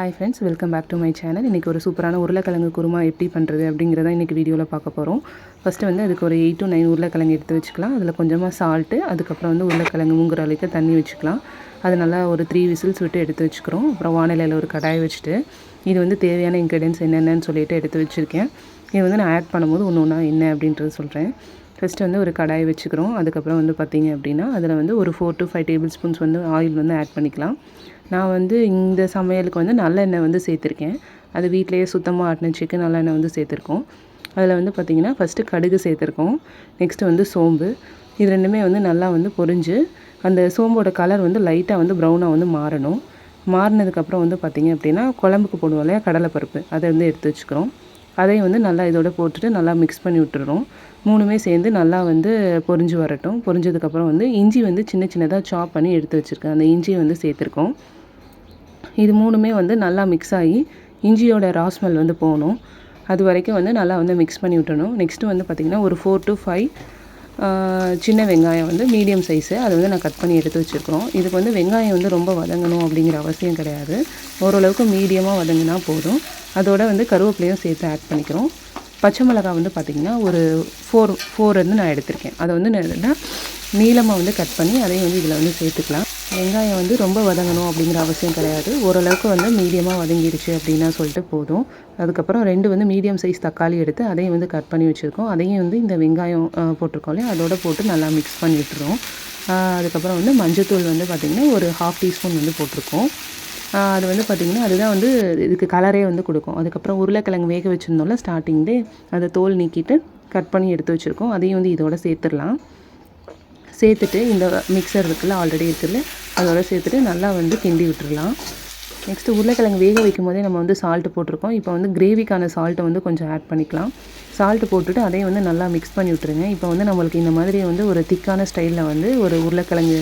Hi friends, welcome back to my channel. இன்றைக்கி ஒரு சூப்பரான உருளைக்கிழங்கு குருமா எப்படி பண்ணுறது அப்படிங்கிறத இன்றைக்கி வீடியோவில் பார்க்க போகிறோம். ஃபஸ்ட்டு வந்து அதுக்கு ஒரு 8 to 9 உருளைக்கிழங்கு எடுத்து வச்சுக்கலாம். அதில் கொஞ்சமாக சால்ட்டு, அதுக்கப்புறம் வந்து உருளைக்கிழங்கு மூங்குற அளவுக்கு தண்ணி வச்சுக்கலாம். அது நல்லா ஒரு 3 விசில்ஸ் விட்டு எடுத்து வச்சுக்கிறோம். அப்புறம் வானிலையில் ஒரு கடாயை வச்சுட்டு இது வந்து தேவையான இன்க்ரீடியன்ஸ் என்னென்னு சொல்லிட்டு எடுத்து வச்சுருக்கேன். இது வந்து நான் ஆட் பண்ணும்போது ஒன்று ஒன்றா என்ன அப்படின்றது சொல்கிறேன். ஃபஸ்ட்டு வந்து ஒரு கடாயை வச்சுக்கிறோம். அதுக்கப்புறம் வந்து பார்த்திங்க அப்படின்னா அதில் வந்து ஒரு 4 to 5 டேபிள் ஸ்பூன்ஸ் வந்து ஆயில் வந்து ஆட் பண்ணிக்கலாம். நான் வந்து இந்த சமையலுக்கு வந்து நல்லெண்ணெய் வந்து சேர்த்துருக்கேன். அது வீட்டிலேயே சுத்தமாக ஆட்டின சிக்கன் நல்லெண்ணெய் வந்து சேர்த்துருக்கோம். அதில் வந்து பார்த்திங்கன்னா ஃபஸ்ட்டு கடுகு சேர்த்துருக்கோம். நெக்ஸ்ட்டு வந்து சோம்பு. இது ரெண்டுமே வந்து நல்லா வந்து பொரிஞ்சு அந்த சோம்போட கலர் வந்து லைட்டாக வந்து ப்ரௌனாக வந்து மாறணும். மாறினதுக்கப்புறம் வந்து பார்த்திங்க அப்படின்னா குழம்புக்கு போடுவோம் இல்லையா கடலைப்பருப்பு, அதை வந்து எடுத்து வச்சுக்கிறோம். அதையும் வந்து நல்லா இதோட போட்டுட்டு நல்லா மிக்ஸ் பண்ணி விட்டுறோம். மூணுமே சேர்ந்து நல்லா வந்து பொரிஞ்சு வரட்டும். பொரிஞ்சதுக்கப்புறம் வந்து இஞ்சி வந்து சின்ன சின்னதாக சாப் பண்ணி எடுத்து வச்சுருக்கேன். அந்த இஞ்சியை வந்து சேர்த்துருக்கோம். இது மூணுமே வந்து நல்லா மிக்ஸ் ஆகி இஞ்சியோட ராஸ்மெல் வந்து போகணும். அது வரைக்கும் வந்து நல்லா வந்து மிக்ஸ் பண்ணி விட்டணும். நெக்ஸ்ட்டு வந்து பார்த்திங்கன்னா ஒரு 4 to 5 சின்ன வெங்காயம் வந்து மீடியம் சைஸு, அதை வந்து நான் கட் பண்ணி எடுத்து வச்சுருக்கிறோம். இதுக்கு வந்து வெங்காயம் வந்து ரொம்ப வதங்கணும் அப்படிங்கிற அவசியம் கிடையாது. ஓரளவுக்கு மீடியமாக வதங்கினா போதும். அதோட வந்து கருவேப்பிலையும் சேர்த்து ஆட் பண்ணிக்கிறோம். பச்சை மிளகாய் வந்து பார்த்திங்கன்னா ஒரு 4 வந்து நான் எடுத்திருக்கேன். அதை வந்து நல்லா நீளமாக வந்து கட் பண்ணி அதையும் வந்து இதில் வந்து சேர்த்துக்கலாம். வெங்காயம் வந்து ரொம்ப வதங்கணும் அப்படிங்கிற அவசியம் கிடையாது. ஓரளவுக்கு வந்து மீடியமாக வதங்கிடுச்சு அப்படின்னா சொல்லிட்டு போதும். அதுக்கப்புறம் 2 வந்து மீடியம் சைஸ் தக்காளி எடுத்து அதையும் வந்து கட் பண்ணி வச்சுருக்கோம். அதையும் வந்து இந்த வெங்காயம் போட்டிருக்கோம் இல்லையா, அதோட போட்டு நல்லா மிக்ஸ் பண்ணி விட்டுருவோம். அதுக்கப்புறம் வந்து மஞ்சத்தூள் வந்து பார்த்திங்கன்னா ஒரு 1/2 டீஸ்பூன் வந்து போட்டிருக்கோம். அது வந்து பார்த்திங்கன்னா அதுதான் வந்து இதுக்கு கலரே வந்து கொடுக்கும். அதுக்கப்புறம் உருளைக்கிழங்கு வேக வச்சுருந்தோம்ல ஸ்டார்டிங்லே, அதை தோல் நீக்கிட்டு கட் பண்ணி எடுத்து வச்சுருக்கோம். அதையும் வந்து இதோட சேர்த்துடலாம். சேர்த்துட்டு இந்த மிக்சர் இருக்குல்ல ஆல்ரெடி இருக்குல்ல, அதோட சேர்த்துட்டு நல்லா வந்து கிண்டி விட்டுடலாம். நெக்ஸ்ட்டு உருளைக்கிழங்கு வேக வைக்கும் போதே நம்ம வந்து சால்ட்டு போட்டிருக்கோம். இப்போ வந்து கிரேவிக்கான சால்ட்டை வந்து கொஞ்சம் ஆட் பண்ணிக்கலாம். சால்ட்டு போட்டுட்டு அதையும் வந்து நல்லா மிக்ஸ் பண்ணி விட்டுருங்க. இப்போ வந்து நம்மளுக்கு இந்த மாதிரி வந்து ஒரு திக்கான ஸ்டைலில் வந்து ஒரு உருளைக்கிழங்கு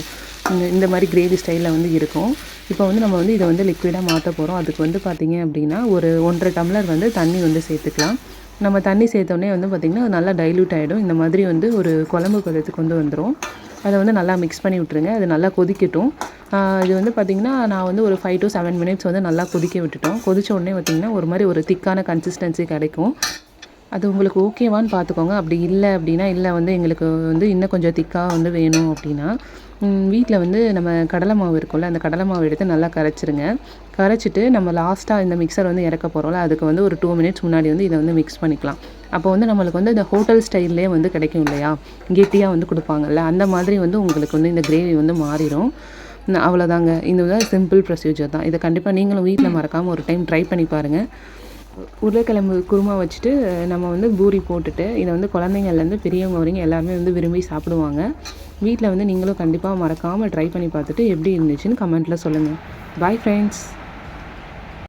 இந்த மாதிரி கிரேவி ஸ்டைலில் வந்து இருக்கும். இப்போ வந்து நம்ம வந்து இதை வந்து லிக்விடாக மாற்ற போகிறோம். அதுக்கு வந்து பார்த்திங்க அப்படின்னா ஒரு 1.5 டம்ளர் வந்து தண்ணி வந்து சேர்த்துக்கலாம். நம்ம தண்ணி சேர்த்தோடனே வந்து பார்த்திங்கன்னா அது நல்லா டைல்யூட் ஆகிடும். இந்த மாதிரி வந்து ஒரு குழம்பு பதத்துக்கு வந்து வந்துடும். அதை வந்து நல்லா மிக்ஸ் பண்ணி விட்டுருங்க. அது நல்லா கொதிக்கட்டும். இது வந்து பார்த்திங்கன்னா நான் வந்து ஒரு 5 to 7 மினிட்ஸ் வந்து நல்லா கொதிக்க விட்டுட்டோம். கொதித்த உடனே பார்த்திங்கன்னா ஒரு மாதிரி ஒரு திக்கான கன்சிஸ்டன்சி கிடைக்கும். அது உங்களுக்கு ஓகேவான்னு பார்த்துக்கோங்க. அப்படி இல்லை அப்படின்னா, இல்லை வந்து எங்களுக்கு வந்து இன்னும் கொஞ்சம் திக்காக வந்து வேணும் அப்படின்னா, வீட்டில் வந்து நம்ம கடலை மாவு இருக்கும்ல, அந்த கடலை மாவு எடுத்து நல்லா கரைச்சிருங்க. கரைச்சிட்டு நம்ம லாஸ்ட்டாக இந்த மிக்சர் வந்து இறக்க போகிறோம்ல, அதுக்கு வந்து ஒரு 2 மினிட்ஸ் முன்னாடி வந்து இதை வந்து மிக்ஸ் பண்ணிக்கலாம். அப்போ வந்து நம்மளுக்கு வந்து இந்த ஹோட்டல் ஸ்டைல்லே வந்து கிடைக்கும் இல்லையா, கெட்டியாக வந்து கொடுப்பாங்கல்ல, அந்த மாதிரி வந்து உங்களுக்கு வந்து இந்த கிரேவி வந்து மாறிடும். அவ்வளோதாங்க. இந்த சிம்பிள் ப்ரொசீஜர் தான். இதை கண்டிப்பாக நீங்களும் வீட்டில் மறக்காமல் ஒரு டைம் ட்ரை பண்ணி பாருங்கள். உருளைக்கிழங்கு குருமா வச்சுட்டு நம்ம வந்து பூரி போட்டுட்டு இதை வந்து குழந்தைங்கள்லேருந்து பெரியவங்க வரைக்கும் எல்லாருமே வந்து விரும்பி சாப்பிடுவாங்க. வீட்டில் வந்து நீங்களும் கண்டிப்பாக மறக்காமல் ட்ரை பண்ணி பார்த்துட்டு எப்படி இருந்துச்சுன்னு கமெண்ட்டில் சொல்லுங்கள். Bye friends.